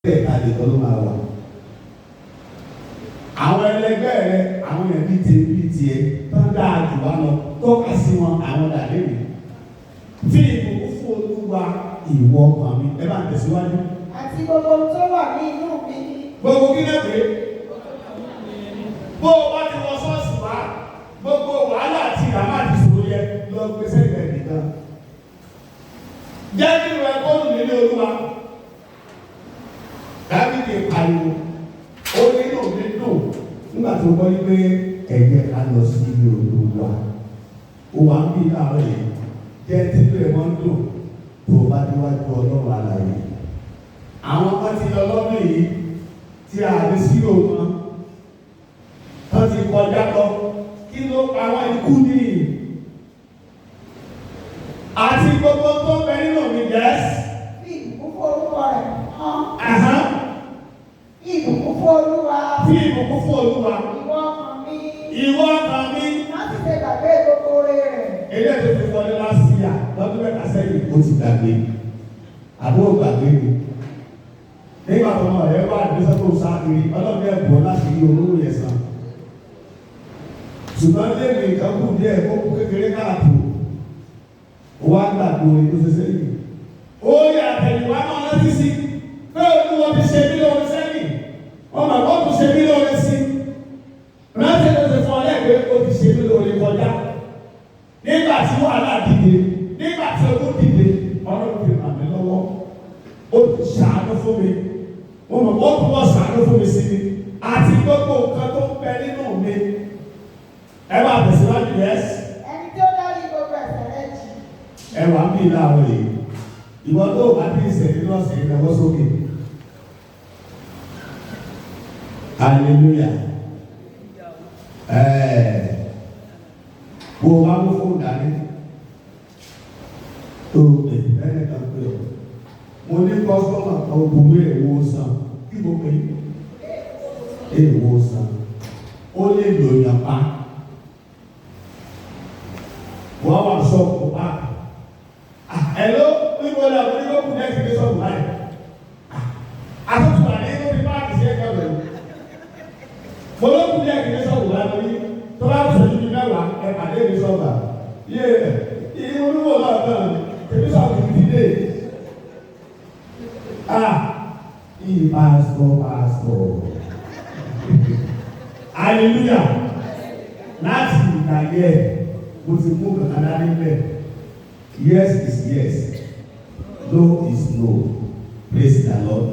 àlejò ló máa wà. Àwọn ẹlẹgbẹ́ rẹ, àwọn èèyàn bíi tiẹ̀ tó ń dáa jù wá lọ, tọ́ka sí wọn àwọn dàdé mi. Fi ìbùkún fún Olúwa ìwọ ọkàn mi. Ẹ bá tẹ̀síwájú. Àti gbogbo tó wà ní inú mi. Gbogbo kí lè pè é? Bó o bá ti wọ ṣọ́ọ̀ṣì wá, gbogbo wàhálà àti ìdààmú àti ìṣòro yẹ lọ gbé sẹ́gbẹ̀ẹ́ nìkan. Jẹ́ kí ìwé kọ́ọ̀lù nílé Olúwa. Dábìlì pariwo, ó nínú mi dùn nígbà tó gbọ́ wípé ẹ̀jẹ̀ ká lọ sí ilé Olúwa. Ó wà ń bí láàárọ̀ yìí, jẹ́ títú ẹ̀ wọ́n dùn tó bá déwájú Ọlọ́run alààyè. Àwọn kan ti lọ lọ́dún yìí tí a lè sí òun wọ́n ti kọjá lọ, kí ló pa àwọn ikú nìyí? Àti gbogbo tó bẹ nínú mi gẹ̀ẹ́sì. Fi ìbùkún fún orúkọ rẹ̀ hàn. Fi ìbùkún fún Olúwa. Fi ìbùkún fún Olúwa. Ìwọ ọkàn mi. Ìwọ ọkàn mi. Láti ṣe gbàgbé gbogbo oore rẹ̀. Eléyìí tó ti wọlé lásìá lọ́dún mẹ́ta sẹ́yìn ó ti gbàgbé. Àbúrò gbàgbé mi. Nígbà tó mọ̀ ẹ́ wá àdúgbò tó sáàkiri, ọlọ́run ẹ̀ bọ̀ láti rí olówó yẹn san. Ṣùgbọ́n lẹ́nu ìkànkù díẹ̀ kó kú kékeré káàtó. Ó wá gbàgbé orin tó ṣe sẹ́yìn. Ó yẹ àtẹ̀yìnwá náà rántí sí pé Olúwa ti ṣe mí lóore sẹ́yìn. Wọ́n máa kọ́ tó ṣe mí lóore sí. Rántí ló ṣe fún ọ lẹ́gbẹ̀ẹ́ ó ti ṣe mí lóore kọjá. Nígbà tí wàhálà dìde, nígbà tí ogún dìde, Ọlọ́run fi ràn mí lọ́wọ́. Ó ti ṣàánú fún mi. Wọ́n mọ̀ ó tún wọ́n ṣàánú fún mi sí mi. Àti gbogbo nǹkan tó ń bẹ nínú mi. Ẹ máa tẹ̀síwájú yẹ́sì. Ẹni tó dárí gbogbo ẹ̀ṣẹ̀ rẹ̀ jì. Ẹ wà ń bí láàárọ̀ yìí. Ìwọ tó bá bí ìṣẹ̀lẹ̀ lọ́sẹ̀ ìnáwó sókè. Hallelujah. Kò wá mú fóònù dání. Tó ẹ̀ẹ́dẹ̀ kan pé ọ̀. Mo ní kọ́sọ́mà kan gbogbo èèwọ̀ sàn. Kí mo pè é? Èèwọ̀ sàn. Ó lè lò yàn pa. Wọ́n wà sọ́ọ̀kù pa. Hello, wíwọ́n náà wọ́n ní kó kú next day sọ́ọ̀kù báyìí. Àtúntò àdé tó fi páàkì sí ẹ̀ka bẹ̀rù. Mo ló kú next day sọ́ọ̀kù báyìí. Tó bá sọ ní mẹ́wàá ẹ̀ pàdé mi sọ́ọ̀bà. Yé ìdí olúwo náà tán èmi sọ́ọ̀kù ti dé. Pastor. Hallelujah. Láti ìgbà yẹn mo ti mú kankan dání bẹ́ẹ̀. Yes is yes, no is no. Praise the Lord.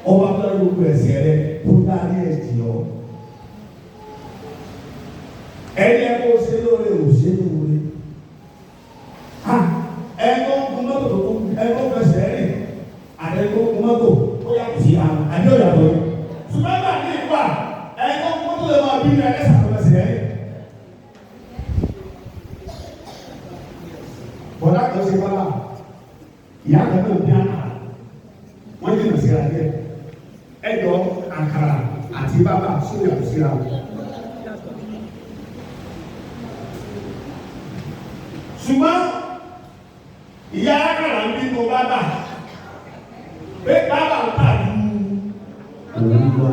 Ọba tó ń gbogbo ẹ̀sẹ̀ rẹ tó dárí ẹ̀jì ọ́. Ẹni ẹ kó ṣe lóore ò ṣe lóore. Ẹgbẹ́ ogun mọ́tò tó kún ẹgbẹ́ ogun ẹsẹ̀ rìn àtẹ̀gbẹ́ ogun mọ́tò ó yàtọ̀ sí àwọn àbí òyàtọ̀ yìí. Ṣùgbọ́n nígbà ní ìgbà ẹgbẹ́ ogun mọ́tò lè máa bí ní ẹgbẹ́ sàkóso ẹsẹ̀ rìn. Bọ̀dá kan ṣe wá náà, ìyá kan náà ní àkàrà, wọ́n jìnnà síra díẹ̀. Ẹ̀dọ̀ àkàrà àti bàbá sóyà síra wọn. Ṣùgbọ́n ìyá àkàrà ń bínú bàbá, pé bàbá ń tàbí òun lọ.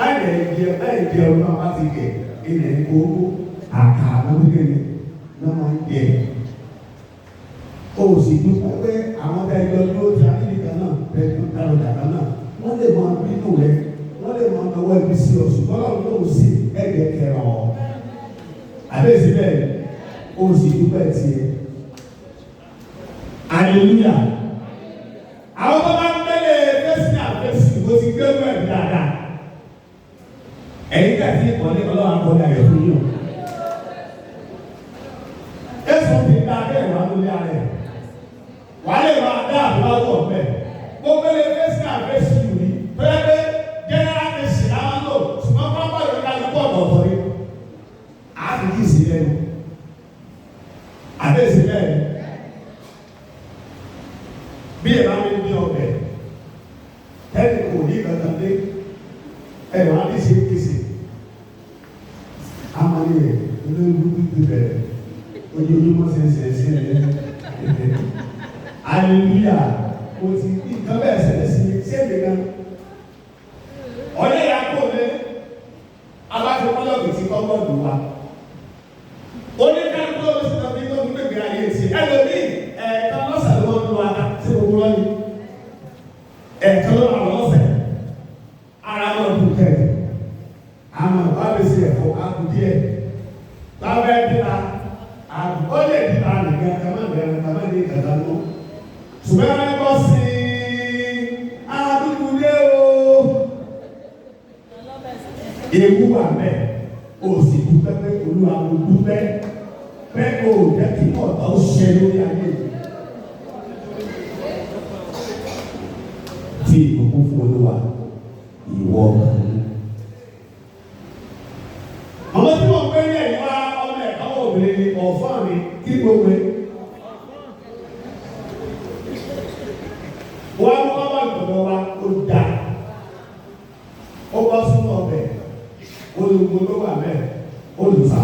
Ẹ̀jẹ̀ ọ̀nà wá ti gẹ̀ ilẹ̀ ìkóró àkàrà lórílẹ̀ náà máa ń jẹ. O sì dúpọ̀ pé àwọn ẹjọ́ dúró ti àdínìkan náà ẹjọ́ dárọ̀dà kan náà wọ́n lè máa bínú rẹ̀ wọ́n lè máa náwó ẹbí sí ọ̀sùn bọ́lá lóun sì ẹ̀jẹ̀ kẹrọ ọ̀. Àbẹ́sí bẹ́ẹ̀ o sì dúpẹ́ tiẹ̀. Hallelujah. Àwọn tó bá ń gbẹ́lẹ̀ fẹ́sì àfẹ́sì mo ti gbé wẹ̀ dáadáa. Ẹ̀yin kàtí ìkọ́lé ọlọ́run akọ́lé ayọ̀ fún yín. Ẹ̀sùn ti dá bẹ́ẹ̀ wá lórí ara ẹ̀. Wàá lè máa dá àbúrò wọ̀ bẹ́ẹ̀. Mo gbẹ́lẹ̀ fẹ́sì àfẹ́sì yìí bẹ́ẹ̀ bẹ́ẹ̀ general nation náà lò ṣùgbọ́n pápá ìlú ká ló pọ̀ ọ̀tọ̀ yìí. Àbíkí sí lẹ́nu. Àbẹ́sí bẹ́ẹ̀ bí ẹ bá mi ní ọbẹ̀ ẹni kò ní kankan dé ẹ wà ní ṣe kése amani rẹ olóògùn tuntun bẹ̀rẹ̀ ojoojúmọ́ ṣẹṣẹ ṣẹlẹ̀ hallelujah kò sí nǹkan bẹ́ẹ̀ ṣẹlẹ̀ sí mi ṣé mi gan. ọ̀lẹ́ ya kó lé abájọ kọ́lọ́ọ̀gì tí kọ́kọ́ dùn wa. oníkálukú ló ti tọ́ bí tó ń gbègbè ayé ti ẹlòmíì ẹ̀ẹ̀kan lọ́sẹ̀ ló ń lu ara tí gbogbo wọn ni ẹ̀ẹ̀kan ló wà lọ́sẹ̀ ara náà dùn kẹ́ẹ̀ àmọ́ bá mi ṣe ẹ̀fọ́ akú díẹ̀ lábẹ́ dídá ó lè dídá nìkan kàmá bẹ̀rẹ̀ kàmá ní kàdá lọ ṣùgbọ́n ẹ bọ́ sí àdúgbò lé o ewu wà bẹ́ẹ̀ o sì dúpẹ́ pé olúwa mo dúpẹ́ pé o jẹ́ kí ọ̀tá ó ṣe lórí ayé tí ìbùkún fún olúwa ìwọ àwọn tí wọ́n gbé ní ẹ̀yìn wá ọmọ ẹ̀ka obìnrin ní ọ̀fọ́n mi kí gbogbo wọ́n mú ọmọ ìgbọ̀dọ̀ wa ó dá ó bọ́ sínú ọbẹ̀ olùgbò ló wà bẹ́ẹ̀ olùfà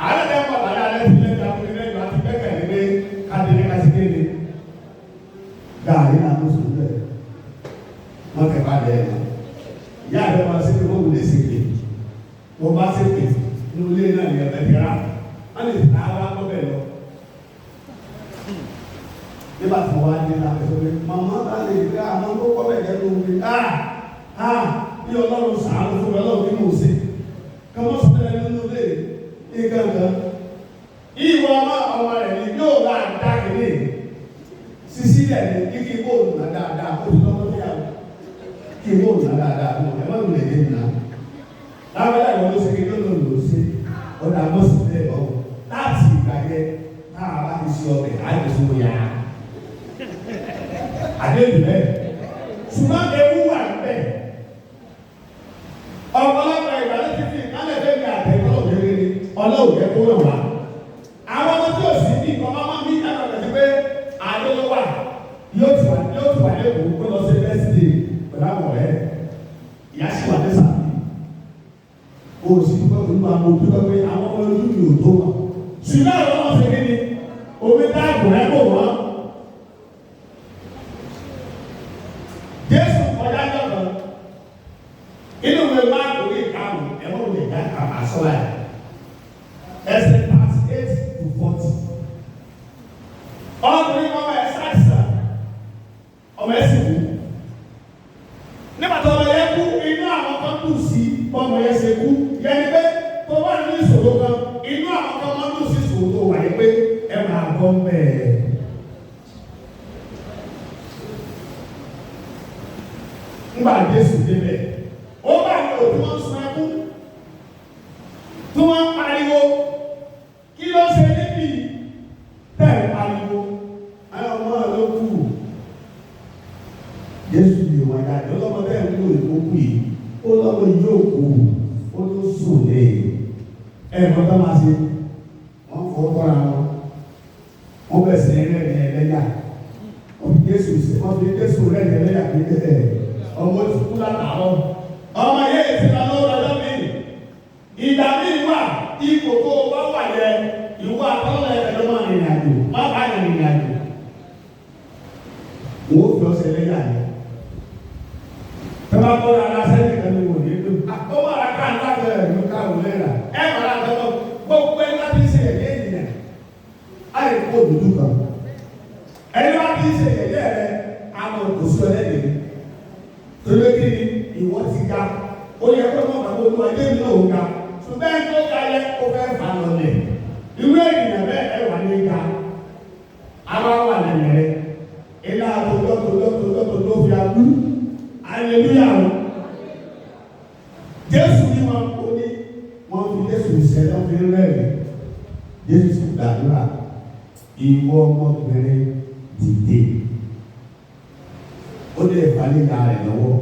àárẹ̀ bẹ́ẹ̀ pọ̀ bàdá alẹ́ ti lẹ́ta fún ilé ìlú àti bẹ́ẹ̀ kẹ́lẹ́ kádìrí kásìkéde gàrí náà ló sùn bẹ́ẹ̀ wọ́n kẹ́ bá dẹ́ ẹ̀ ìyá àbẹ̀ wọn sí pé wọ́n wù lé sí pé wọ́n bá ṣe pè ní ilé náà ní ẹ̀bẹ̀ tí ra wọ́n lè ta wá kọ́ bẹ́ẹ̀ lọ. nígbà tí wọ́n wá dé náà ẹ̀sọ́ pé màmá bá lè rí àwọn tó kọ́ bẹ́ẹ̀ jẹ́ tó ń gbé bí ọlọ́run sàánú fún ọlọ́run kí mò ń ṣe kọ́mọ́ sọ́dọ̀ nínú ilé ní gángan. ìwọ ọmọ rẹ̀ ni yóò bá dá kéde sísí rẹ̀ ní kíkí bóòlù náà dáadáa ó ti lọ́wọ́ bí àwọn kí bóòlù náà dáadáa ẹ̀ má lè dé nà lábẹ́ ẹ̀rọ ló ṣe kéde ló lò sí ọ̀dà mọ́sí bẹ́ẹ̀ bọ́ láti ìgbà yẹn náà bá ti ṣe ọbẹ̀ àìsàn tó yá àdéhùn bẹ́ẹ̀ ṣùgbọ́n ewu wà bẹ́ẹ̀ ọ̀pọ̀lọpọ̀ ìgbà ló ti fi kálẹ̀ fẹ́ mi àtẹ̀kọ́ òkèèrè ọlọ́run yẹ kó ràn wá àwọn ọmọ tí ò sí ní ìkọ́ máa ń ẹ̀rọ kẹ̀sí pé àdéhùn wà yóò ti wà lẹ́kọ̀ọ́ kó lọ sí bẹ́sìdè pẹ̀lú àwọn ọ̀rẹ́ ìyá sì wà ní sàmì o sì dúpẹ́ pẹ̀lú àwọn òdúpẹ́ pé àwọn ọmọ ojú mi ò tó wọn. ṣùgbọ́n àwọn ọmọ ṣe kí ni omi dáàbò rẹ kò wọ́n. Jésù kọjá jọ̀dọ̀ inú ìwé máa kò ní ìkarùn ẹ̀wọ̀n lè dá àṣọlá ẹ̀ ẹsẹ̀ 38 to 40. ọkùnrin ọmọ ẹ̀ ṣàìsàn ọmọ ẹ̀ sì kú. nígbà tó ọmọ yẹn kú inú àwọn kan kù sí ọmọ yẹn ṣe kú yẹni pé tó wà ní ìṣòro kan inú àwọn kan máa ń lù sí ìṣòro tó wà ní pé ẹ máa gbọ́ bẹ́ẹ̀. ńgbà Jésù débẹ̀ ó bá ní òtún wọn sun ẹkún tí wọ́n ń pariwo kí ló ṣe níbi tẹ̀ ń pariwo àwọn ọmọ ló kù. Jésù lè wọ́n jáde ọlọ́mọ bẹ́ẹ̀ ń lò ìkókù yìí ó lọ́mọ yóò kú ó tó sùn lé ẹ̀kọ́ tó máa ṣe wọ́n fọ́ tọ́ra wọn wọ́n bẹ̀ sí ẹlẹ́rìí ẹlẹ́yà wọ́n fi Jésù rẹ̀ ẹlẹ́yà pé ọmọ ti kú látàárọ̀ ọmọ yẹn ti lọ lọ́wọ́ lọ́jọ́ mi ìgbà mi wà ipò tó o bá wà yẹ ìwọ àtọ́lọ́ ẹ̀kẹ́ máa rìnrìn àjò má bá yẹn rìnrìn àjò wọ́n fi ọ̀sẹ̀ ẹlẹ́yà yẹn tọ́ba kọ́ ara sẹ́yìn kan ní wòye tó àkọ́wọ́ ara ká ńlá bẹ̀rẹ̀ ló ká wọlé rà ẹ̀ bàrà àtọ́tọ́ gbogbo ẹ̀ láti ṣe ẹ̀yẹ́ ènìyàn ayé kó dúdú kan ẹni wá ti ṣe ẹ̀yẹ́ rẹ̀ àmọ̀ òṣù ẹlẹ́dẹ̀ẹ́ torí kí ni ìwọ ti ga ó yẹ kó mọ̀ bàbá olúwa dé mi náà ó ga ṣùgbọ́n ẹni tó ga yẹ kó fẹ́ fà lọ́lẹ̀ ìwé ènìyàn bẹ́ẹ̀ ẹ̀ wà ní ga àwa wà lẹ́yìn rẹ̀ ilé àtòjọ́ fi abú hallelujah Jésù ni wọn kò ní wọn fi Jésù ìṣẹ̀lẹ̀ fi rẹ́rìn Jésù gbàdúrà ìwọ ọmọbìnrin dìde ó lè falẹ̀ ya rẹ̀ lọ́wọ́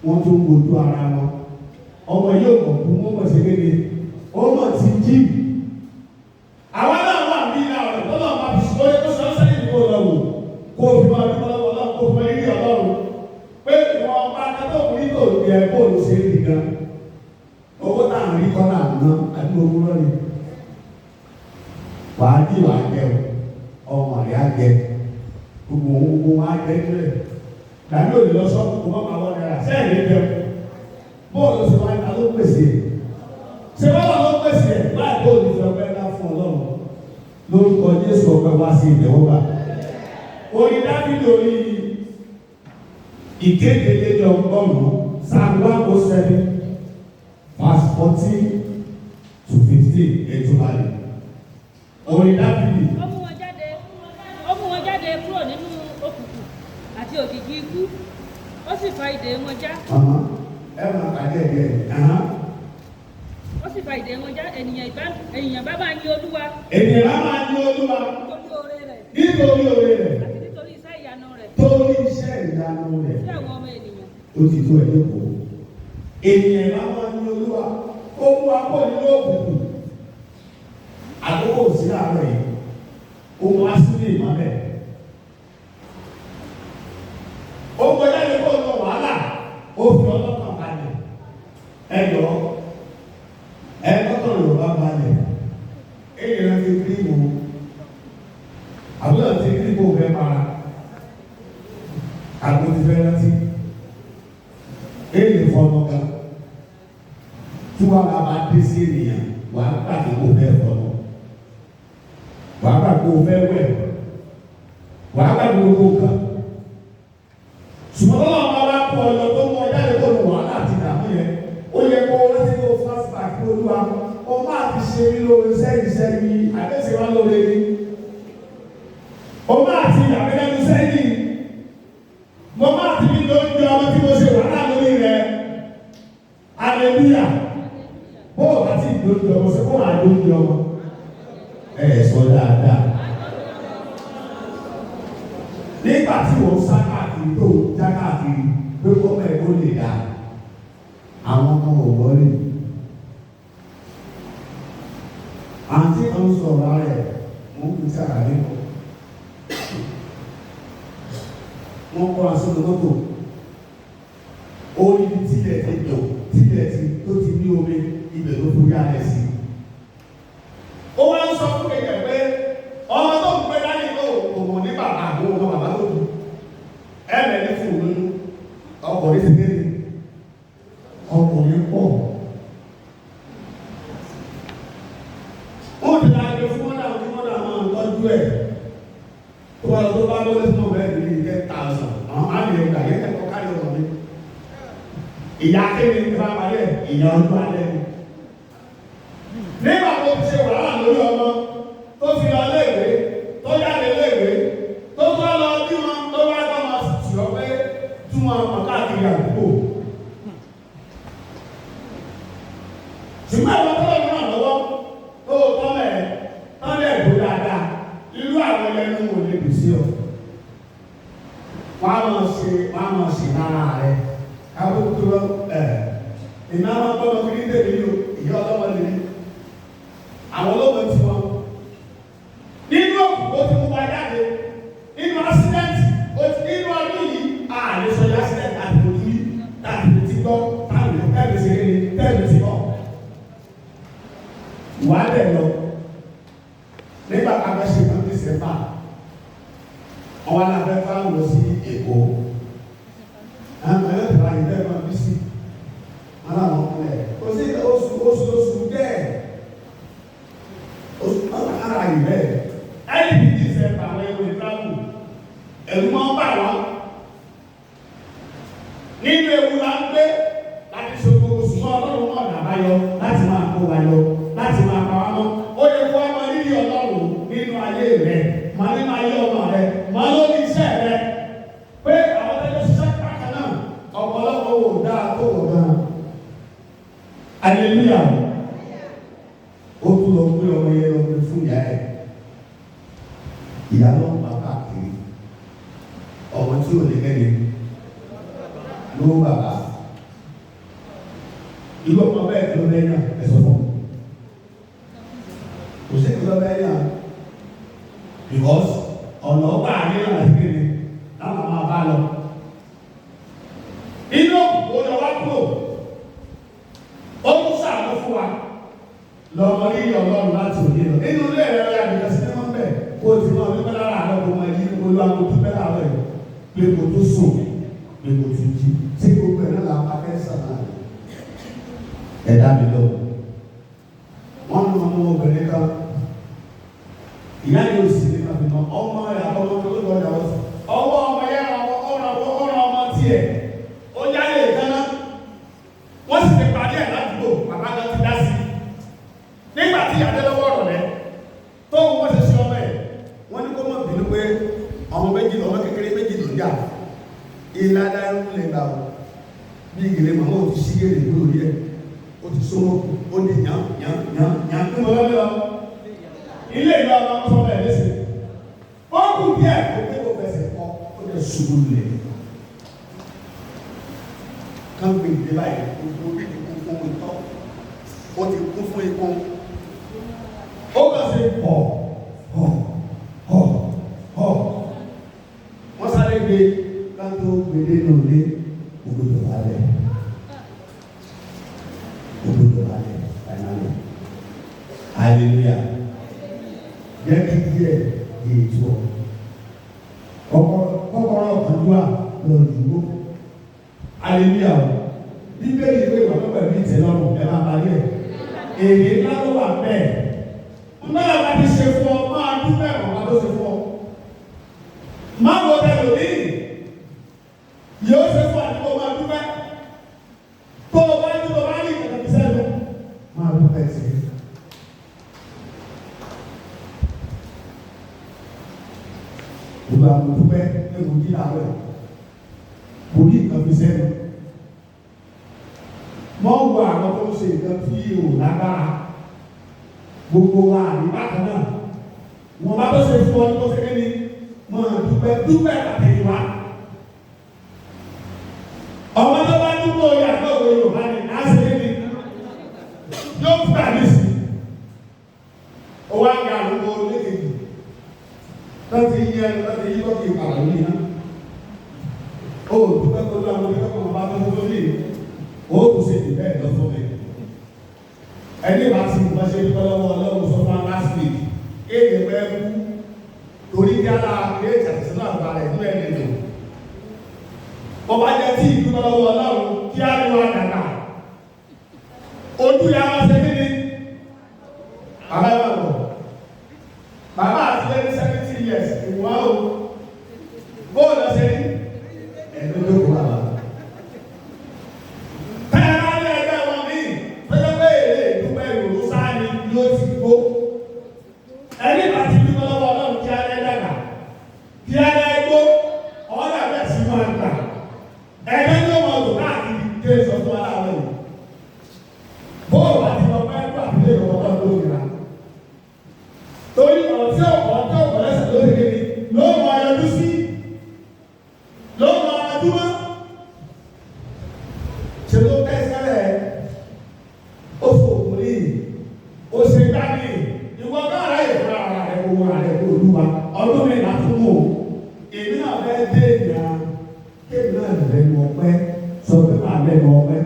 wọ́n tún wojú ara wọn ọmọ yóò mọ̀ kú wọ́n mọ̀ sí kéde ó mọ̀ sí jí àwọn náà wà ní ìlà ọ̀rẹ́ tó náà máa fi sọ́yẹ́ tó sọ́ọ́ sẹ́yìn kó lọ wò kó o fi máa dúpọ́ lọ́wọ́ náà kó o fi máa rí Ọlọ́run pé ìwọ̀n bá kátó kù ní tòun yẹ kó o ṣe é nìkan owó náà rí kọ́ náà ná àti owó lọ́rẹ̀ wàá jí wàá jẹ ọmọ rẹ̀ á jẹ gbogbo wa jẹ́ nílẹ̀ dàbí òní lọ sọ́kù kó má máa wọ́n náírà sẹ́yìn lè jẹun bóòlù sì wá ìta ló pèsè ṣé bọ́lá ló pèsè láì bóòlù fi ọpẹ́ ńlá fún Ọlọ́run lórúkọ Jésù ọpẹ́ wá sí ìtẹ́wọ́gbà orí Dáfídì orí ìkéde ọgọ́rùn-ún Psalm 107 verse 14 to 15 ètò àlè orí Dáfídì. Ó mú wọn jáde kúrò nínú òkùnkùn àti òjìji ikú, ó sì fa ìdè wọn já. Ẹ máa pàdé ẹ̀gẹ́ ó sì fa ìdè wọn já. Ènìyàn bá máa yin Olúwa. Ènìyàn bá máa yin Olúwa. Nítorí oore rẹ̀. Nítorí oore rẹ̀. Àti nítorí iṣẹ́ ìyanu rẹ̀. Torí iṣẹ́ ìyanu rẹ̀. Sí àwọn ọmọ ènìyàn. Ó ti tó ẹ̀ lóko. Ènìyàn bá máa yin Olúwa. Ó mú akọ́ nínú òkùnkùn. Àkókò sí àárọ̀ yìí. Ó mú wá sílé ìmọ́lẹ̀. Ó gbọ́dọ̀ lè kó lọ wàhálà. Ó fi ọlọ́kàn balẹ̀. Lọ́tọ̀ Yorùbá balẹ̀. Ènìyàn ti kírímù. Àbúrò ti kírímù fẹ́ para. Àgbo ti fẹ́ rántí. Ènìyàn fọnù kan. Tí wọ́n bá dé sí ènìyàn, wàá gbàgbé kó fẹ́ fọnù. Wàá gbàgbé kó fẹ́ wẹ̀. Wàá gbàgbé gbogbo kan. Ṣùgbọ́n lọ́wọ́ máa wá kọ́ ọ̀yọ́ tó mọ jáde kó lù wàhálà àti ìdààmú yẹn. Ó yẹ kó rántí kó fásitì àti Olúwa. Ó máa ti ṣe mí lóore sẹ́yìn àdéṣe wá lóore ní. Ó máa ti yàgbé lẹ́nu sẹ́yìn. Mo máa ti ní lóúnjẹ ọmọ tí mo ṣe wàhálà lórí rẹ̀. Aleluya. Bó o bá ti lóúnjẹ ọmọ ṣe kó máa lóúnjẹ ọmọ. Sọ dáadáa. Nígbà tí wọ́n sá káàkiri tó já káàkiri pé kọ́mọ ẹ̀ kó lè dá àwọn ọmọ òwòrì. Àǹtí kan sọ̀rọ̀ rẹ̀ mo ń fi sára rí kọ́. Wọ́n kọ́ aṣọ mọ́tò. Orí tílẹ̀ ti dùn tílẹ̀ tó ti ní omi ibẹ̀ ló fi yá ẹ̀ sí. Ó wá ń sọ fún kẹ̀kẹ́ pé ọmọ tó ń pẹ́ láyé tó òmò ní bàbá àwọn ọmọ bàbá tó dùn. Ẹ̀rẹ̀ ní fún òun ọkùnrin ti dé. Ọkùnrin pọ̀. Ó ti láti fún wọn náà fún wọn náà máa ń tọ́jú ẹ̀. Tó bá lọ tó bá lọ́wọ́ sí ọ̀bẹ ìdílé 10,000. Àwọn á lè gbà yẹn kẹ́kọ̀ọ́ kárí ọ̀rọ̀ mi. Ìyá kéde ti bá parí ẹ̀ ìyá ọdún alẹ́ ni. Nígbà tó ti ṣe wàhálà lórí ọmọ tó fi lọ léèwé tó jáde léèwé tó tó lọ bí wọn tó bá bá wọn sì ọ pé tún wọn mọ káàkiri àdúgbò. Ṣùgbọ́n àwọn tó lọ náà lọ́wọ́ tó tọ́lẹ̀ tó dáadáa irú àwọn ẹlẹ́nu wò lè dùn sí ọ. Wọ́n á máa ṣe lára rẹ̀ káwé tó lọ ìná máa gbọ́ ọmọ kiri tẹ̀lé yìí o ìyá ọlọ́mọ lè ní. Àwọn olóògbé ti wọn. Nínú òkú ó ti mú wa jáde. Nínú accident nínú ọdún yìí àlè sọ yá accident àti òtún yìí láti lè ti gbọ́ táwọn tẹ́lẹ̀ sí kéde tẹ́lẹ̀ sí bọ̀. Wà á dẹ̀ lọ. Nígbà káfẹ́ ṣe kan ní sẹ́fà. Àwọn alábẹ́ fáwọn lọ sí Èkó. Àwọn ẹ̀rọ ìgbà yìí bẹ́ẹ̀ máa bí sí. Aláwọ̀ ọ̀pẹ̀. Kò sí oṣù dẹ́ẹ̀. Ara yìí bẹ́ẹ̀. Ẹni tí ti sẹ́ pa àwọn ẹ̀rọ ìtàkùn. Ẹ̀rù máa ń bà wá. Nínú ewu la ń gbé láti ṣe gbogbo ṣùgbọ́n Ọlọ́run náà nàbáyọ láti máa kó wa yọ láti máa pa wá mọ́. Ó yẹ kó wá máa rírì Ọlọ́run nínú ayé rẹ̀. Màá nínú ayé ọmọ rẹ̀. Màá lórí iṣẹ́ rẹ̀. Pé àwọn ẹgbẹ́ ṣiṣẹ́ kákan náà ọ̀pọ̀lọpọ̀ wò dáa tó wò dáa. Aleluya. Ó tún lọ gbé ọmọ yẹn lọ gbé fún ìyá ẹ̀. Ìyá lọ bá káàkiri. Ọmọ tí ò lè kẹ́ni ló bàbá. Ìlú ọmọ bẹ́ẹ̀ tó lẹ́yìn náà ẹ̀sọ́ fún mi. Kò sí ìlú ọbẹ̀ yẹn because ọ̀nà ọgbà àdéhùn àti kéde láwọn máa bá lọ. Inú òkùnkùn ó yọ wá kúrò. Ó tún sàánú fún wa. Lọ́mọ ní Ọlọ́run láti òde lọ. Nínú ilé ẹ̀rọ ya nìkan sí mímọ́ bẹ́ẹ̀. Kó o ti mọ wípé lára àlọ́ kò mọ ẹ̀yí olú àwọn tó bẹ́ẹ̀ pé kò tó sùn pé kò tó jí tí gbogbo ẹ̀ náà là ń pa kẹ́sàn náà ẹ̀dá mi lọ. Wọ́n ní ọmọ obìnrin kan ìyá yóò sì ní kàbí náà ọmọ rẹ̀ àtọmọ tó lọ́dọ̀ ọjà wọ́n sọ ọwọ́ ọmọ yẹn ọ̀rọ̀ ọmọ tiẹ̀ ó yálé ìdáná wọ́n sì ti parí ẹ̀ ládùúgbò bàbá náà ti dá sí i nígbà tí ìyá dé lọ́wọ́ ọ̀rọ̀ rẹ̀ tó wọ́n ṣe ṣe ọmọ ẹ̀ wọ́n ní kó mọ̀ bínú pé ọmọ méjì ọmọ kékeré méjì ló dà ilé adáyé ń lè gbà ó bí ìgbìlẹ̀ màmá ò ti ṣí gèrè lórí ẹ̀ ó ti sọ́wọ́ ó ní yàn ní mo lọ́wọ́ lọ ilé ìlú àwọn ọmọ sọ́wọ́ ẹ̀ lẹ́sẹ̀ ó kù díẹ̀ kó pé kó fẹsẹ̀ kọ́ ó lè ṣubú lẹ̀ kán gbé ìdílé báyìí gbogbo ìkókó ìtọ́ ó ti kún fún ikún ó kàn sí pọ̀ wọ́n sáré gbé káńtó gbèdé lòdì ògbódò alẹ́ finally hallelujah jẹ́ kí díẹ̀ di ètò kọ́kọ́rọ́ ọ̀kàndúrà lọ́dúnrún hallelujah bíbélì ìwé ìwà tó pẹ̀lú ìtẹ́lọ́rùn ẹ̀ máa parí ẹ̀ èrè ńlá ló wà bẹ́ẹ̀ ńlá bá ti ṣe fún ọ máa dúpẹ́ ọ̀gá tó ṣe fún ọ máa wọ bẹ́ẹ̀ lónìí yóò ṣe fún àdúgbò máa dúpẹ́ tó o bá ní ìkàtà fi sẹ́nu máa dúpẹ́ sí i. Ìgbà mo dúpẹ́ ẹ̀rù jí làárọ̀ mo ní ìkàtà fi sẹ́nu. Mọ́ wo àwọn tó ń ṣe nǹkan tí ò lágbára gbogbo wa ní bákan náà wọ́n bá tó ṣe fún ọ ní tó ṣe kéde máa dúpẹ́ àtẹ̀yìnwá. Ọmọ tó bá dúpọ̀ yàtọ̀ òwe Yorùbá ni á ṣe kéde yóò fún àdísì owó àgbà àlùkò lékejì láti yí ẹnu láti yí lọ́kì ìpàdé ní iná ó dúpẹ́ tó lọ àwọn ìdíkọ́ kan bá tó tó lé ó kò ṣe jù bẹ́ẹ̀ lọ fún mi ẹni bá ti bá ṣe dúpẹ́ lọ́wọ́ Ọlọ́run sọ fún last week kéde pẹ́ kú torí kí á lára pé ìṣàtìsí náà gba rẹ̀ ní ẹ̀rẹ̀ lò ọba jẹ́ tí ìdúpẹ́ lọ́wọ́ Ọlọ́run kí á ní wá dàgbà ojú ya wá ṣe kí ni bàbá yà wọ̀ bàbá àti lẹ́ni 70 years ìwà o bóòlù ọ̀sẹ̀ ní ẹ̀dọ́ tó kù bàbá. Tẹ́lá ní ẹgbẹ́ wọn ní pẹ́jọ́ pé èrè ìdúpẹ́ ìrònú sáà ni yóò ti gbó. Ẹni bàtí dúpẹ́ lọ́wọ́ Ọlọ́run kí á lẹ́ dàgbà kí á lẹ́ gbó ọ̀dà bẹ́ẹ̀ sí máa gbà. Ẹgbẹ́ tó mọ̀ lò káàkiri dé sọ fún aláwọ̀ yìí. Bóòlù àti ọ̀pá ẹgbẹ́ àbílẹ̀ ìrọ̀lọ́ ló yẹra. Torí ọ̀rọ̀ tí ọ̀pọ̀ lẹ́sẹ̀ ló ti kéde ló mọ ayọ̀dú sí ló mọ ayọ̀dú mọ́. Ṣé ló tẹ́ sẹ́lẹ̀ ó fòkùn ní ó ṣe gbáàgì ìwọ náà ráyè fún ara rẹ̀ owó rẹ̀ kó olúwa ọdún mi là fún mọ́ èmi náà fẹ́ dé ìgbà kéèmì náà lẹ́nu ọpẹ́ sọ pé màá lẹ́nu ọpẹ́.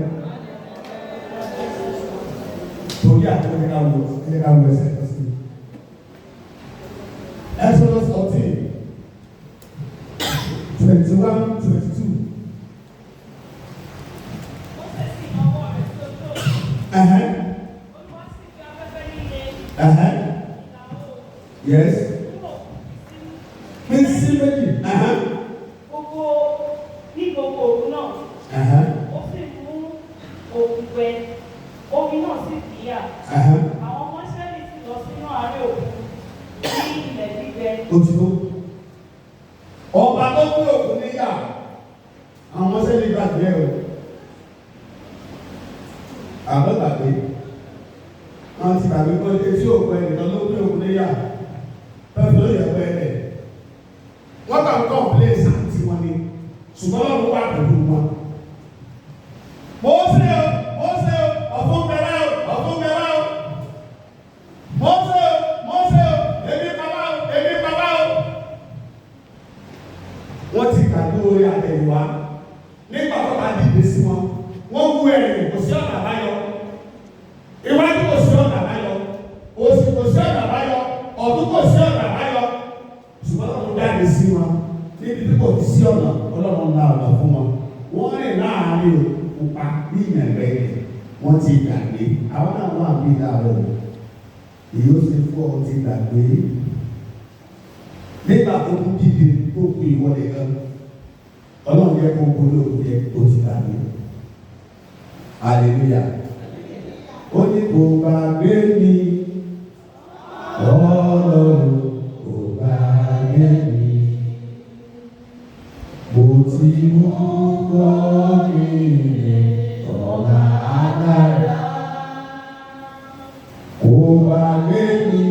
Torí àtúntò ẹ̀ka wo ẹsẹ̀ kan sí. Exodus 14, 21, 22. Yes. Kí sí méjì. Gbogbo ní gbogbo òru náà. Ó sì mú òkú gbẹ. Omi náà sì kíyà. Àwọn ọmọ Ísírẹ́lì sì lọ sínú àárẹ̀ òkú ní ilẹ̀ gbígbẹ. Òtítọ́. Ọba tó gbé òkú níyà. Àwọn ọmọ Ísírẹ́lì gbàgbé o. Àbọ̀ gbàgbé. Wọ́n ti gbàgbé pé etí òkú ẹnìkan ló gbé òkú níyà. Bẹ́ẹ̀ ló yẹ pé ẹ̀. Wọ́n kà ń kọ̀ọ̀pléṣ àti wọn ni. Ṣùgbọ́n lọ́run wà pẹ̀lú wọn. Mo ṣe o, ọ̀fun bẹ̀rẹ̀ o, ọ̀fun bẹ̀rẹ̀ o. Mo ṣe o, èmi bàbá o. Wọ́n ti gbàgbé orí àtẹ̀yìnwá. Nígbà tó bá dìde sí wọn, wọ́n wú ẹ̀rìn kò sí ọ̀nà àbáyọ. Iwájú kò sí ọ̀nà àbáyọ. Òsì kò sí ọ̀nà àbáyọ. Ọ̀tún kò sí ọ̀nà àbáyọ. Ṣùgbọ́n wọ́n jáde sí wọn níbi tí kò sí ọ̀nà ọlọ́run la ọ̀nà fún wọn wọ́n rìn láàárín òkúpa ní ìyàgbẹ́ ilẹ̀ wọ́n ti gbàgbé àwọn náà wà bí láàárọ̀ èyí ó ṣe fún ọ ti gbàgbé nígbà tó kú dídé tó kú ìwọlé gan ọlọ́run yẹ kó gbólóhùn yẹ kó ti gbàgbé hallelujah ó ní kò gbàgbé mi ọlọ́run kò gbàgbé mi mo ti mú kọ́ mi ọ̀la agbára kò gbàgbé mi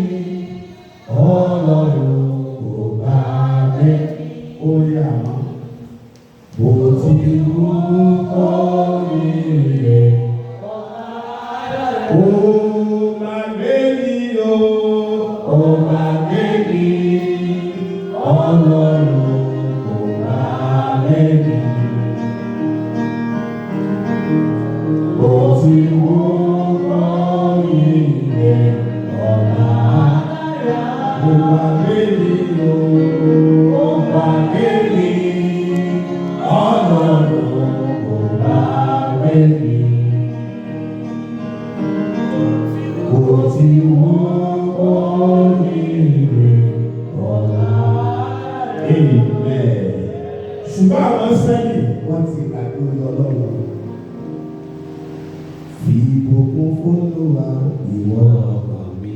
ọlọ́run kò gbàgbé ó yà mọ́ mo ti mú kọ́ mi ọ̀la agbára ó gbàgbé mi o ó gbàgbé mi ọlọ́run. Ṣùgbọ́n àwọn sẹ́yìn wọ́n ti gbàgbé ọlọ́run. Fi ìbùkún f'Olúwa ìwọ ọkàn mi,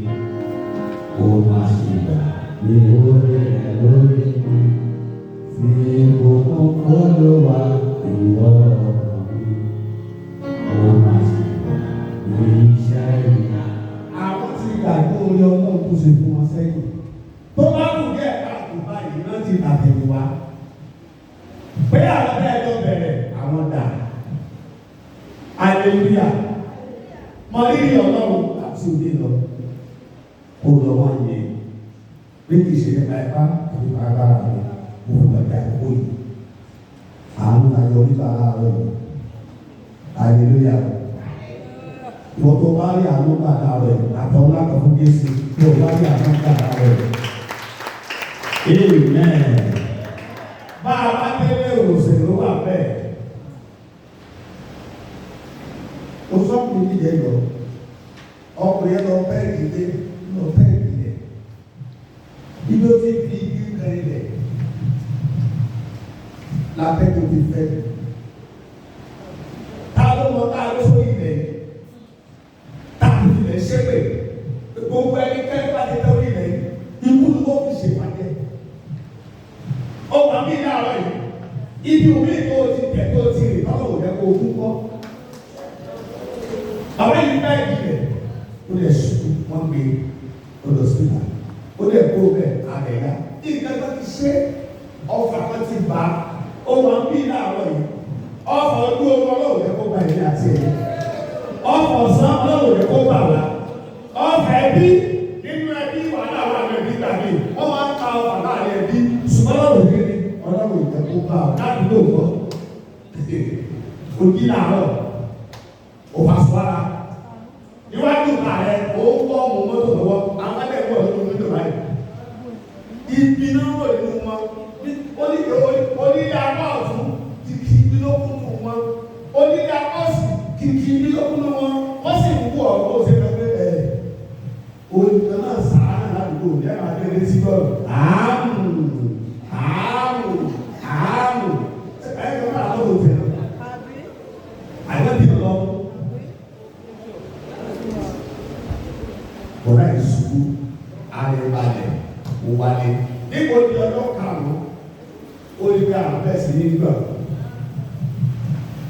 kó má ṣe gbàgbé oore rẹ̀ lórí mi. Fi ìbùkún f'Olúwa ìwọ ọkàn mi, kó má ṣe gbàgbé iṣẹ́ ìyá. Àwọn ti gbàgbé oore ọlọ́run tó ṣe fún wọn sẹ́yìn. Tó bá kù díẹ̀ káàkiri báyìí náà ti tàtẹ̀yìn wá. Pé àwọn ẹjọ́ bẹ̀rẹ̀ àwọn dà. Hallelujah. Mọ rírì ọlọ́run àti òde lọ. Kó lọ wá yẹ. Bí kì í ṣe nípa ipá àti agbára rẹ̀, mo fi gbàgbé àkókò yìí. Àánú ayọ̀ nípa ara rẹ̀. Hallelujah. Ìwọ tó bá rí àánú gbàdá rẹ̀, àtọ̀ ńlá kan fún Jésù. Tó bá rí àánú gbàdá rẹ̀. Amen. Bá a bá délé òṣèlú wà bẹ́ẹ̀. O sọ́kùnrin nídìí ẹ̀ lọ. Ọkùnrin ẹ̀ lọ bẹ́ẹ̀ dìde lọ bẹ́ẹ̀ dìde. Ibi ó ti fi igi kan ilẹ̀. Lábẹ́kùn ti fẹ́. Ta ló mọ tá a ló sórí ilẹ̀? Ta ló fi lẹ̀ ṣépè? Gbogbo ẹni kẹ́kẹ́ bá ti tẹ́ orí ilẹ̀ yìí. Ikú ló fi ṣèpàdé. Ó wà mí láàárọ̀ yìí. Ibi òmí tó ti tẹ̀ tó ti rìn lọ́wọ́ òun ẹ̀kọ́ ogún kọ́. Àwọn yìí bá ìdílé. Ó lè ṣubú wọ́n gbé olùsílà. Ó lè kó bẹ́ẹ̀ àbẹ̀yà. Nǹkan tó ti ṣe ọfà kan ti bá. Ó wà mí láàárọ̀ yìí. Ọfà ojú ogun ọlọ́run ẹ̀kọ́ gba ìdí àti ẹ̀yẹ. Ọfà ọ̀sán ọlọ́run ẹ̀kọ́ gbà wá. Ọfà ẹbí nínú ẹbí wàhálà wà lẹ́bí tàbí wọ́n máa ń ka ọfà láàrin ẹbí. Ṣùgbọ́n ọlọ́run kéde ọlọ́run ìjẹ́kú bá ọ ládùúgbò gbọ́. Òjì làárọ̀ òfàsùwárà níwájú ìta rẹ̀ ó gbọ́ ọmọ mọ́tò lọ́wọ́ àwọn ẹgbẹ́ ìwọ̀ nínú mọ́tò báyìí. Ibi náà wò nínú wọn onílé apá ọ̀tún kìkì ibi ló kún fún wọn onílé apá òsì kìkì ibi ló kún fún wọn wọ́n sì ń wú ọ̀rọ̀ ó ṣe pẹ́pẹ́ ẹ̀ olùkọ́ náà sàánà ládùúgbò ní ẹ̀rọ adé sí bọ́ọ̀lù ààmù ẹ̀rọ náà lọ́wọ́ tẹ̀ àgbẹ̀bí lọ. Bọ̀dá ìṣubú arẹbalẹ̀ òwálé níbo ni ọjọ́ karùn-ún olùgbé àbẹ̀ sí ní gbà.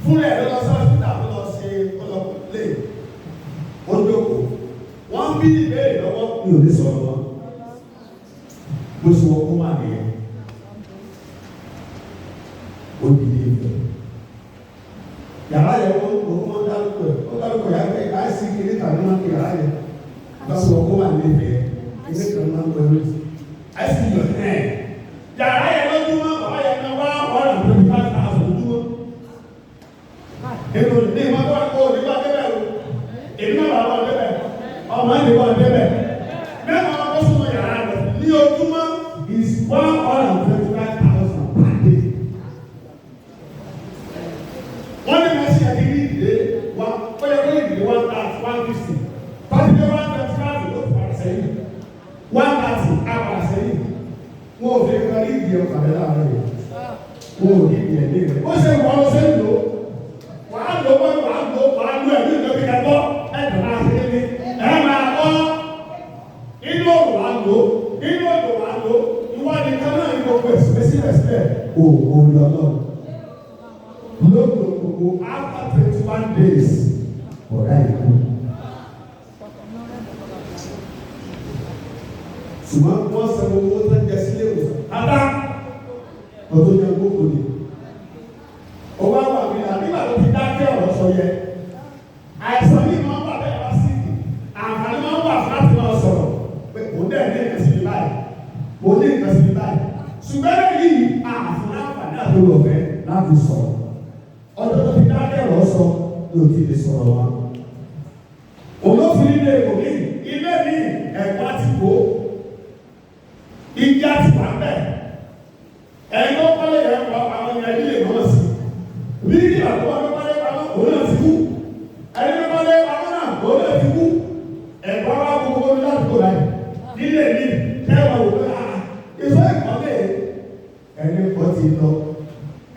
Fúnra ẹ̀ lọ sọ́sítà tó lọ ṣe ọlọ́pàá ojoko wọ́n bí ìbéèrè lọ́wọ́ ní òní sọ̀rọ̀ wọn. Bó ṣe wọ́n kó máa nìyẹn. Ó di ilé ìfẹ́. Yàrá yẹn wọ́n dárúkọ ẹ̀ ó dárúkọ yàrá ẹ̀ láìsí kiri tàbí wọn kí yàrá yẹn. Báwo wọ́n kó máa ní ìfẹ́ ilé kan máa ń pẹ̀lú àìsí yọ̀ ẹ̀. Yàrá yẹn lójúmọ́ bàbá yẹn náà wá wọ́n rà lórí 5,000 lójúmọ́. Èmi ò ní ìmọ̀ tó wà kó o nígbà débẹ̀ o. Èmi náà bàbá débẹ̀. Ọmọ ẹni wà débẹ̀. Mẹ́wàá wọn kó sínú yàrá rẹ̀ ní ojúmọ́ is 125,000 per day. o ò ní ìdí ẹ̀mí rẹ̀. Ó ṣe wọ́n lọ sí ìlú. Wàá lò wọ́n wàá lò ẹ̀mí ìjọba ìkẹ́kọ̀ọ́ ẹ̀dùn máa ṣe é ní. Ẹ máa kọ́ inú òrùn wàá lò inú òjò wàá lò ìwádìí kan náà ní gbogbo ẹ̀sìn síbẹ̀síbẹ̀. O ò lọ lọ. Lóògùn gbogbo after 21 days ọ̀rá ìkú. Ṣùgbọ́n wọ́n sọ owó tó ń jẹ sílé ìwòsàn. Adá ọdún yẹn gbogbo ni. Owó àwọn àmì nígbà tó ti dákẹ́ ọ̀rọ̀ sọ yẹ. Àìsàn yìí máa ń wà bẹ́ẹ̀ wá sí i. Àǹfààní máa ń wà fún láti máa sọ̀rọ̀ pé òun dẹ̀ ní ìkànsí mi báyìí. Òun ní ìkànsí mi báyìí. Ṣùgbọ́n lẹ́yìn yìí àfúnná àǹfààní àti olùfẹ́ láti sọ̀rọ̀. Ọjọ́ tó ti dákẹ́ ọ̀rọ̀ sọ yóò ti lè sọ̀rọ̀ wa. Olófin ilé ìwòmí ilé mi ẹ̀kọ́ àti kó. Ìjà ti wà bẹ́ẹ̀. Ẹ̀yin tó kọ́lé yẹn kọ́ àwọn ènìyàn ilé ìwọ̀n sí. Bí ìgbà tó wà lọ́kọ́lé pamọ́ òun náà ti kú. Ẹni tó kọ́lé pamọ́ náà òun náà ti kú. Ẹ̀kọ́ wa gbogbo ní ládùúgbò láyé. Nílé mi kẹ́wàá wò pé ìfẹ́ ìkọ́lé ẹni kọ́ ti lọ.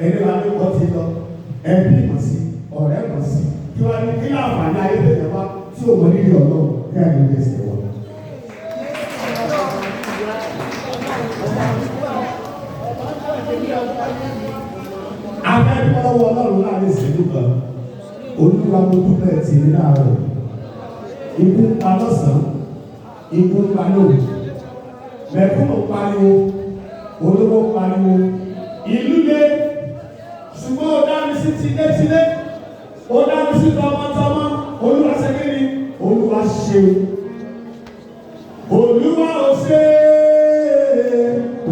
Ẹni wà ní kọ́ ti lọ. Ẹbí mọ̀ sí ọ̀rẹ́ mọ̀ sí. Kí wọ́n ní kí láǹfààní ayé tẹ̀lé wa tí ò mọ nílé ọlọ́run kí àgbẹ̀ lè ṣe wọ́n. Akẹ́kọ̀ọ́ lọ́wọ́ ọlọ́run láàrin ìṣẹ́jú kan. Olúwa mo dúpẹ́ tì ní láàárọ̀. Ikú ń pa lọ́sàn-án. Ikú ń pa lóru. Mẹ̀kúnnù pariwo. Olówó pariwo. Ìlú lé. Ṣùgbọ́n ó dá mi sí tilétilé. Ó dá mi sí tọmọtọmọ. Olúwa ṣe kí ni? Olúwa ṣe. Olúwa ò ṣe.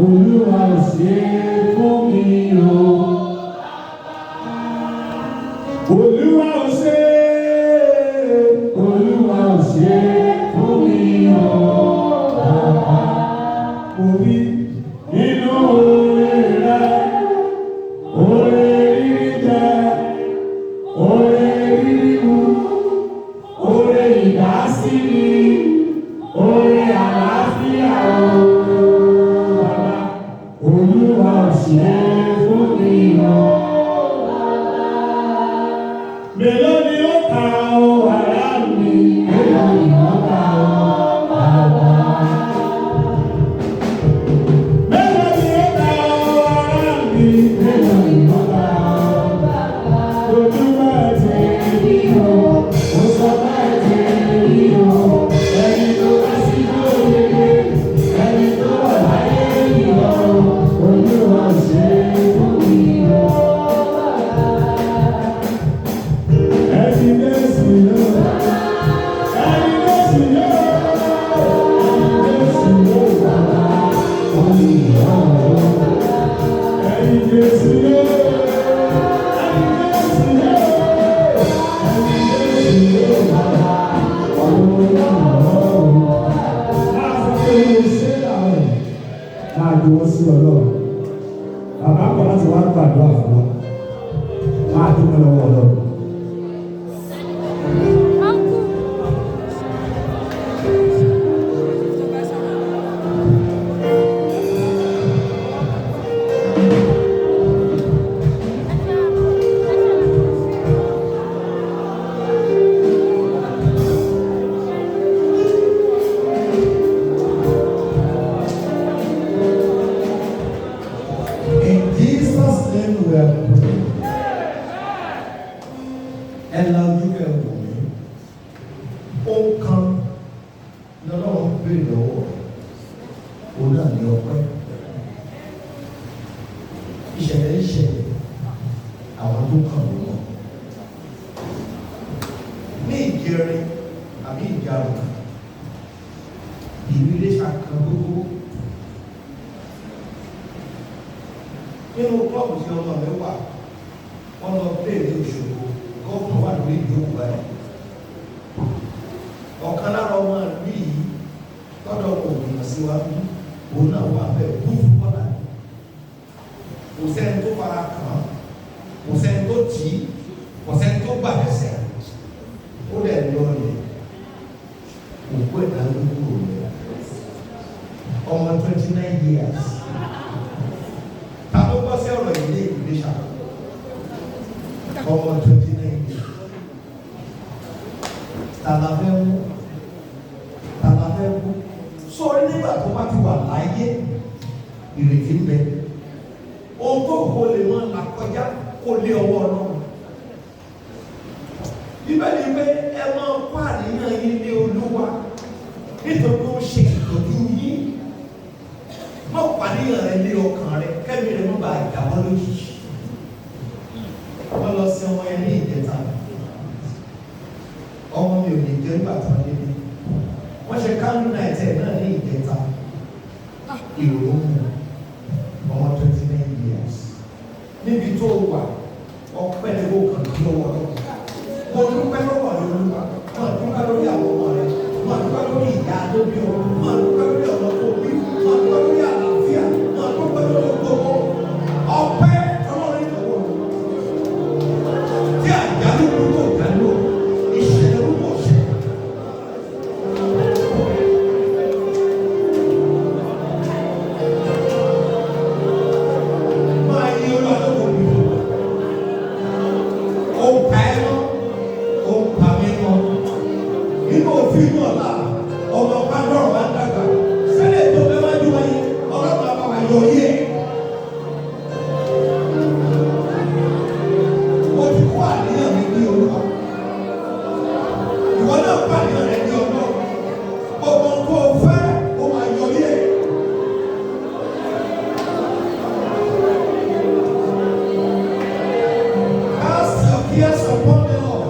Olúwa ò ṣe fún mi o. Olúwa ò ṣe. Olúwa ò ṣe fún mi o. Orí nínú oore rẹ̀, oore rírí jẹ, oore rírí mu, oore ìdásíni, oore àlàáfíà o. Bàbá, Olúwa ò ṣe fún mi o. Mélòó ni ó kà ó ará mi? Mélòó ni ó kà ó bàbá? Mélòó ni ó kà ó ará mi? Mélòó ni ó kà ó bàbá? Ojúmọ́ ẹ̀jẹ̀ rí o, ó sọ bẹ́ẹ̀ jẹ́ rí o. Ẹni tó wá sí lóore, ẹni tó wà láyé yìí o. Olúwa ṣe fún mi o. Bàbá kọ́ láti wá gbàdúrà fún wa. Máa dúpẹ́ lọ́wọ́ Ọlọ́run. Nínú klọ́ọ̀bù tí ọmọ mi wà, wọ́n lọ pé ní Òṣogbo, gómìnà wà lórí ìjókòó báyìí. Ọ̀kan lára ọmọ ìlú yìí tọ́dọ̀ kò gbìyànjú sí wa bí òun náà wà bẹ́ẹ̀ búùfù bọ́lá. Kò sẹ́ni tó fara kàn án, kò sẹ́ni tó tì í, kò sẹ́ni tó gbà lẹ́sẹ̀. Ó dẹ̀ lọ rẹ̀ òkú ẹ̀dá ló kúrò rẹ̀. Ọmọ 29 years. Ta ló gbọ́ sí ọ̀rọ̀ ilé ìwé ọmọ 29 years. Tàlà fẹ́ mú. Tàlà fẹ́ mú. Sọ̀rọ̀ nígbà tó bá ti wà láyé ìrètí ń bẹ. Ohun tó kò lè mọ àkọjá kò lé ọwọ́ náà. Bíbélì pé ẹ máa kó àníyàn yín ní Olúwa nítorí ó ṣe ìtọ́jú yín. Má pàníyàn rẹ lé ọkàn rẹ kẹ́mi rẹ má bàa jábọ́ lójijì. Wọ́n lọ sí ọmọ ẹni ìjẹta. Ọmọ mi ò lè jẹ́ nígbà tó ń débi. Wọ́n ṣe candle night ẹ̀ náà ní ìjẹta. Ìrònú ọmọ 29 years. Níbi tó wà ọpẹ́ ní kò kàn kí lọ́wọ́ lọ́wọ́. Mo dúpẹ́ lọ́wọ́ rẹ Olúwa. Mo dúpẹ́ lórí àwọn ọmọ rẹ. Mo dúpẹ́ lórí ìyá tó bí ọ. Mo dúpẹ́ lórí ọmọ tó bí. Mo dúpẹ́ lórí àlàáfíà. Mo dúpẹ́ lórí gbogbo ọpẹ́ ọlọ́run ìdọ̀wọ́. Tí àjálù kúrò dánú ìṣẹ̀lẹ̀ púpọ̀ ṣe. Máa yí olúwa mi lò. Ó pa ẹ́ mọ́, ó pa mí mọ́. Nínú òfin náà là ọmọ pàdánù máa ń dàgbà. Sẹ́lẹ̀ tó fẹ́ máa dùn wáyé ọlọ́run àbáwá yọ yé. Mo ti kó àníyàn mi ní Olúwa. Ìwọ náà kó àníyàn rẹ ní ọgbọ́n. Gbogbo nǹkan ò fẹ́ ó máa yọ yé. Cast your cares upon the Lord,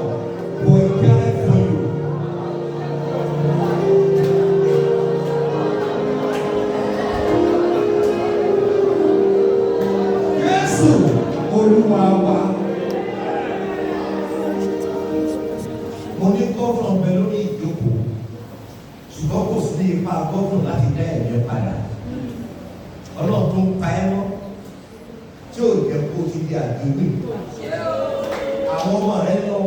for He careth for you. Jésù Olúwa wa. Mo ní gọ́fúnà ọ̀bẹ lórí ìjókòó, ṣùgbọ́n kò sí ní ipa gọ́fúnà láti dá ẹ̀mí padà. Ọlọ́run tó ń pa ẹ́ mọ́, tí ò jẹ́ kó ti di àdúgbò. Àwọn ọmọ rẹ lọ,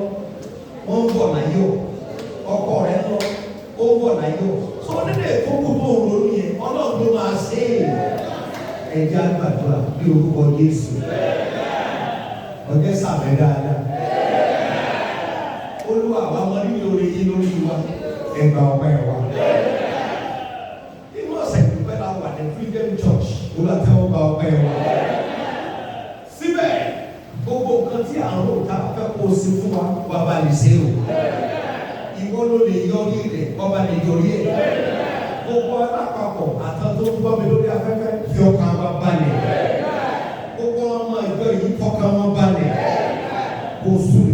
wọ́n ń bọ̀ láyọ̀. Ọkọ rẹ lọ, ó ń bọ̀ láyọ̀. Sọ nílé tó kù tó ń ronú yẹn, Ọlọ́run ló máa ṣe é. Ẹ jẹ́ á gbàdúrà bí orúkọ Jésù. Ọjọ́ sàmì dáadáa. Olúwa àwa mọ nínú orí yín lórí wa. Ẹgbà ọpẹ́ wa. Nínú ọ̀sẹ̀ ìdúpẹ́ la wà ní Freedom Church. Olùwàtẹ́ ọgbà ọpẹ́ wa. Síbẹ̀, gbogbo nǹkan tí à ń rò tá a fẹ́ kó o sí fún wa, wà bá lè ṣe o. Ìwọ ló lè yọrí rẹ̀, ọba lè yọrí ẹ̀. Gbogbo alápapọ̀ àtàn tó ń gbọ́ mi lórí afẹ́fẹ́ fi ọkàn wa balẹ̀. Gbogbo ọmọ ìjọ yìí fọkàn wọn balẹ̀. Kò sùn